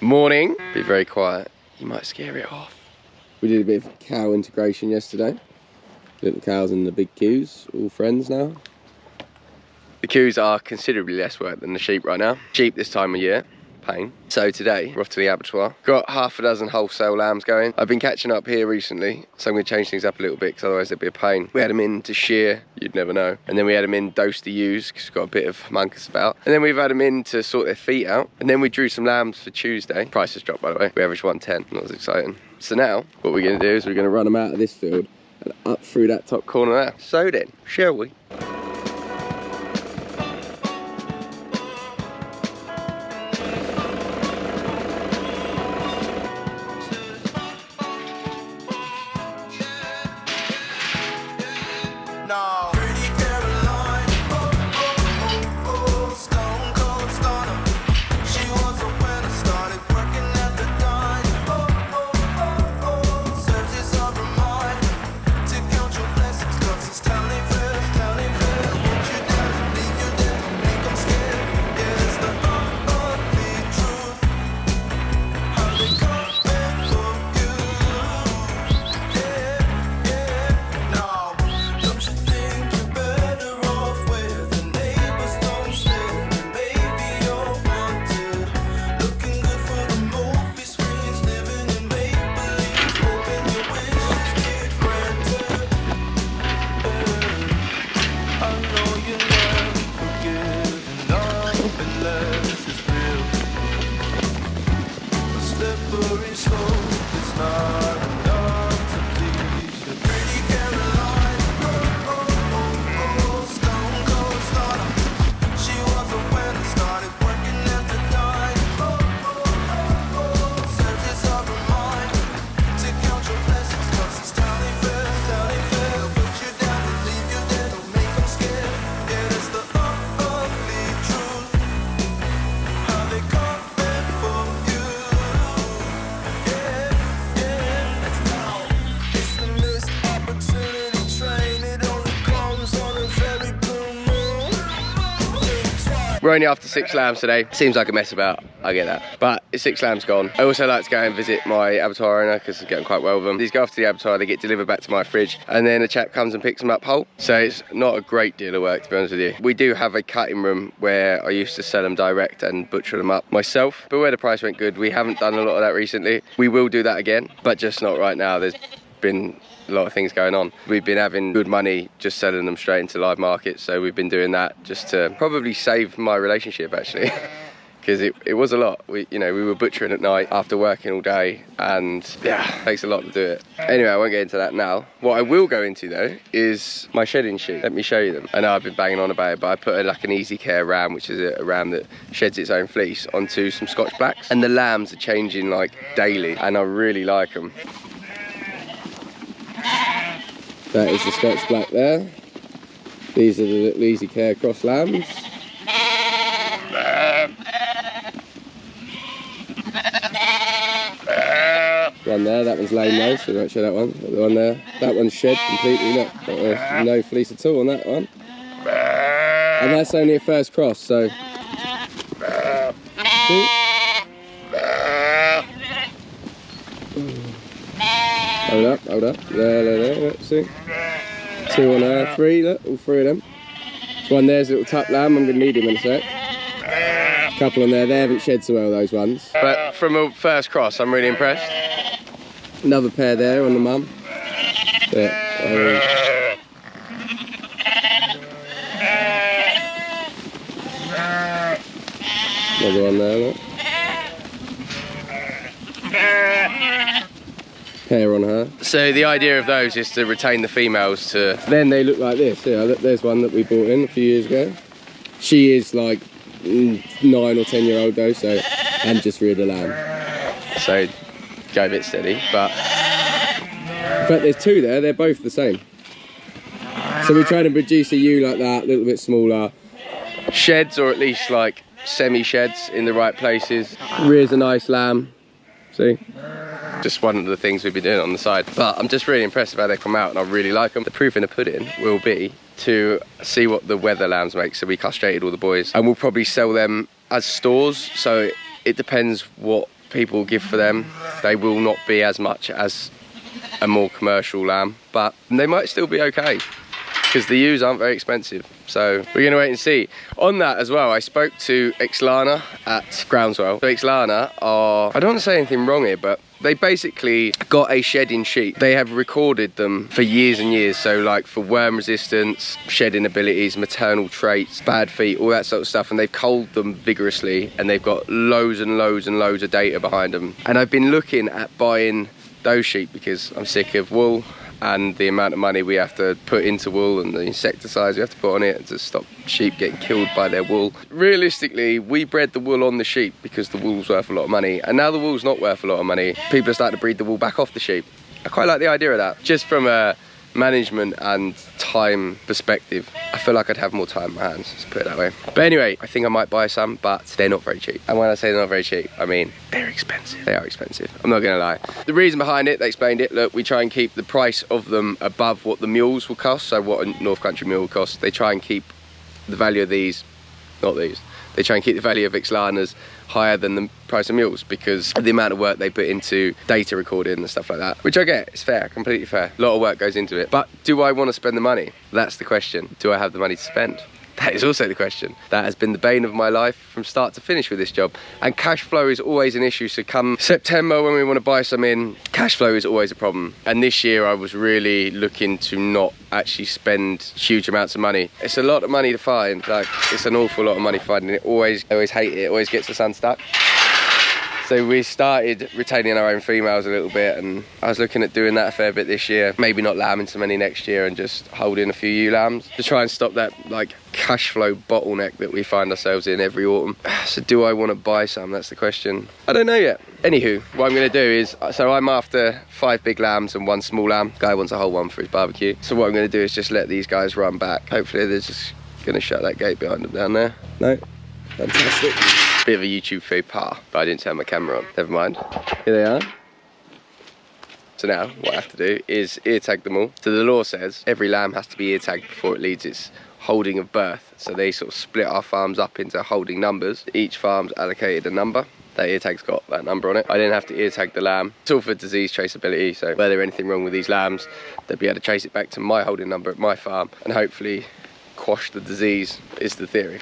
Morning. Be very quiet. You might scare it off. We did a bit of cow integration yesterday. Little cows and the big cows, all friends now. The cows are considerably less work than the sheep right now. Sheep this time of year, pain. So today, we're off to the abattoir. Got half a dozen wholesale lambs going. I've been catching up here recently, so I'm going to change things up a little bit because otherwise it'd be a pain. We had them in to shear, you'd never know. And then we had them in dose to use because we've got a bit of munkus about. And then we've had them in to sort their feet out. And then we drew some lambs for Tuesday. Price has dropped, by the way. We averaged 110. That was exciting. So now, what we're going to do is we're going to run them out of this field and up through that top corner there. So then, shall we? We're only after 6 lambs today. Seems like a mess about, I get that. But it's 6 lambs gone. I also like to go and visit my abattoir owner because I'm getting quite well with them. These go off to the abattoir, they get delivered back to my fridge, and then a chap comes and picks them up whole. So it's not a great deal of work, to be honest with you. We do have a cutting room where I used to sell them direct and butcher them up myself, but where the price went good, we haven't done a lot of that recently. We will do that again, but just not right now. There's been a lot of things going on. We've been having good money just selling them straight into live markets, so we've been doing that just to probably save my relationship actually. Because it was a lot. We were butchering at night after working all day, and yeah, it takes a lot to do it. Anyway, I won't get into that now. What I will go into though is my shedding chute. Let me show you them. I know I've been banging on about it, but I put like an easy care ram, which is a ram that sheds its own fleece, onto some Scotch blacks, and the lambs are changing like daily, and I really like them. That is the Scotch black there. These are the little easy care cross lambs. One there, that one's lame though, so we won't show that one. The one there, that one's shed completely, look. No fleece at all on that one. And that's only a first cross, so. Hold up. There, let's see. 2 on there, 3, look, all 3 of them. This one there's a little tuck lamb, I'm going to need him in a sec. A couple on there, they haven't shed so well, those ones. But from a first cross, I'm really impressed. Another pair there on the mum. Yeah. Another one there, look. Hair on her. So the idea of those is to retain the females to... Then they look like this. Yeah, look, there's one that we bought in a few years ago. She is like 9 or 10 year old though, so, and just reared a lamb. So go a bit steady, but there's 2 there, they're both the same. So we're trying to produce a ewe like that, a little bit smaller. Sheds, or at least like semi-sheds in the right places. Rears a nice lamb, see? Just one of the things we've been doing on the side. But I'm just really impressed with how they come out, and I really like them. The proof in the pudding will be to see what the weather lambs make. So we castrated all the boys, and we'll probably sell them as stores. So it depends what people give for them, they will not be as much as a more commercial lamb, but they might still be okay because the ewes aren't very expensive. So we're gonna wait and see. On that as well, I spoke to Ixlana at Groundswell. So Ixlana are, I don't want to say anything wrong here, but they basically got a shedding sheep. They have recorded them for years and years. So like for worm resistance, shedding abilities, maternal traits, bad feet, all that sort of stuff. And they've culled them vigorously and they've got loads and loads and loads of data behind them. And I've been looking at buying those sheep because I'm sick of wool and the amount of money we have to put into wool and the insecticides we have to put on it to stop sheep getting killed by their wool. Realistically, we bred the wool on the sheep because the wool's worth a lot of money, and now the wool's not worth a lot of money. People are starting to breed the wool back off the sheep. I quite like the idea of that. Just from a management and time perspective, I feel like I'd have more time on my hands, let's put it that way. But anyway, I think I might buy some, but they're not very cheap. And when I say they're not very cheap, I mean they're expensive. They are expensive, I'm not gonna lie. The reason behind it, they explained it, look, we try and keep the price of them above what the mules will cost, so what a North Country mule will cost. They try and keep the value of these, not these, they try and keep the value of Ixlanas higher than the price of mules because of the amount of work they put into data recording and stuff like that, which I get, it's fair, completely fair. A lot of work goes into it, but do I want to spend the money? That's the question. Do I have the money to spend? That is also the question. That has been the bane of my life from start to finish with this job. And cash flow is always an issue. So come September when we want to buy some in, cash flow is always a problem. And this year I was really looking to not actually spend huge amounts of money. It's a lot of money to find. Like, it's an awful lot of money finding it. I always hate it. It always gets us unstuck. So we started retaining our own females a little bit, and I was looking at doing that a fair bit this year. Maybe not lambing so many next year and just holding a few ewe lambs to try and stop that like cash flow bottleneck that we find ourselves in every autumn. So do I want to buy some? That's the question. I don't know yet. Anywho, what I'm going to do is, so I'm after 5 big lambs and 1 small lamb. Guy wants a whole one for his barbecue. So what I'm going to do is just let these guys run back. Hopefully they're just going to shut that gate behind them down there. No? Fantastic. Bit of a YouTube faux pas, but I didn't turn my camera on. Never mind. Here they are. So now what I have to do is ear tag them all. So the law says every lamb has to be ear tagged before it leads its holding of birth. So they sort of split our farms up into holding numbers. Each farm's allocated a number. That ear tag's got that number on it. I didn't have to ear tag the lamb. It's all for disease traceability, so were there anything wrong with these lambs, they'll be able to trace it back to my holding number at my farm and hopefully quash the disease, is the theory.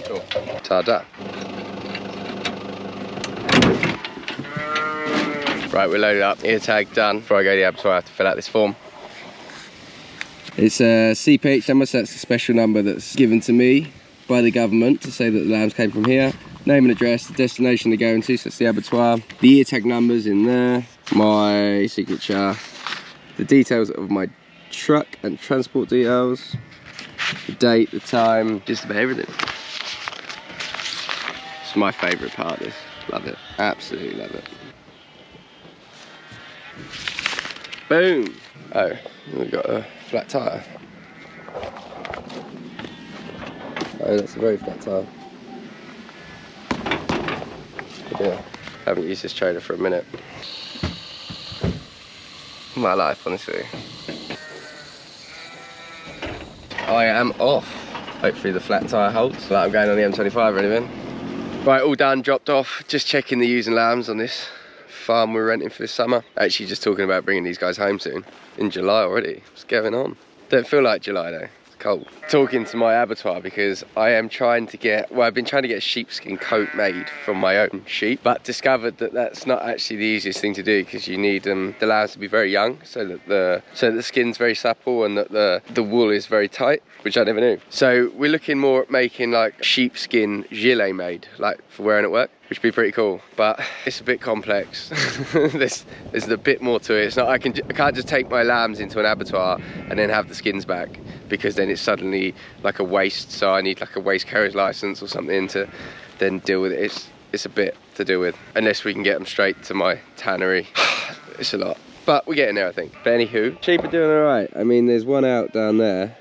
Cool. Ta-da. Right, we're loaded up. Ear tag done. Before I go to the abattoir, I have to fill out this form. It's a CPH number, so that's a special number that's given to me by the government to say that the lambs came from here. Name and address, the destination they're going to, so it's the abattoir. The ear tag number's in there. My signature. The details of my truck and transport details. The date, the time, just about everything. It's my favourite part of this. Love it. Absolutely love it. Boom! Oh, we've got a flat tyre. Oh, that's a very flat tyre. Yeah, haven't used this trailer for a minute. My life, honestly. I am off. Hopefully the flat tyre holds. Like I'm going on the M25 or anything. Right, all done, dropped off. Just checking the ewes and lambs on this farm we're renting for this summer. Actually just talking about bringing these guys home soon. In July already. What's going on? Don't feel like July though. It's cold. Talking to my abattoir because I am trying to get, well, I've been trying to get a sheepskin coat made from my own sheep, but discovered that that's not actually the easiest thing to do because you need the lambs to be very young so that the skin's very supple and that the wool is very tight, which I never knew. So we're looking more at making like sheepskin gilet made, like for wearing at work, which would be pretty cool, but it's a bit complex. there's a bit more to it. It's not, I can't just take my lambs into an abattoir and then have the skins back, because then it's suddenly like a waste, so I need like a waste carriage license or something to then deal with it. It's a bit to deal with, unless we can get them straight to my tannery. It's a lot, but we're getting there, I think. But anywho, sheep are doing all right. I mean, there's one out down there.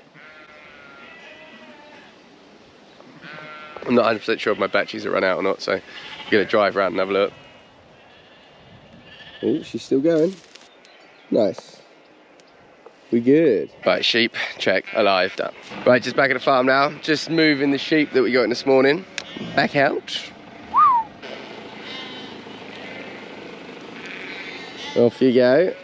I'm not 100% sure if my batteries are run out or not, so I'm gonna drive around and have a look. Oh, she's still going. Nice. We good. Right, sheep, check, alive, done. Right, just back at the farm now. Just moving the sheep that we got in this morning back out. Off you go.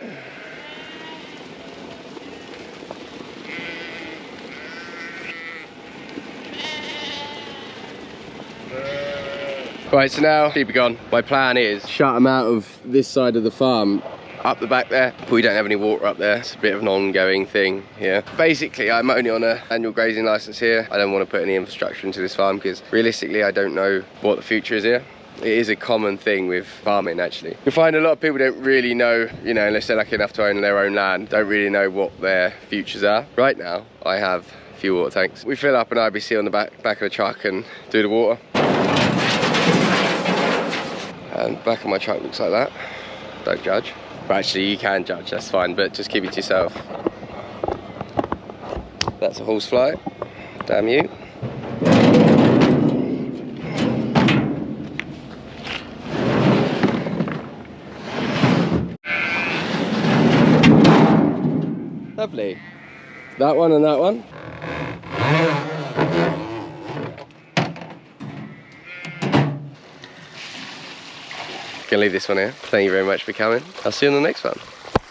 Right, so now sheep are gone. My plan is shut them out of this side of the farm up the back there, but we don't have any water up there. It's a bit of an ongoing thing here. Basically, I'm only on an annual grazing license here. I don't want to put any infrastructure into this farm because realistically, I don't know what the future is here. It is a common thing with farming, actually. You find a lot of people don't really know, you know, unless they're lucky enough to own their own land, don't really know what their futures are. Right now, I have a few water tanks. We fill up an IBC on the back of the truck and do the water. And back of my truck looks like that. Don't judge. But actually, you can judge, that's fine, but just keep it to yourself. That's a horsefly. Damn you. Lovely. That one and that one. Gonna leave this one here. Thank you very much for coming. I'll see you on the next one.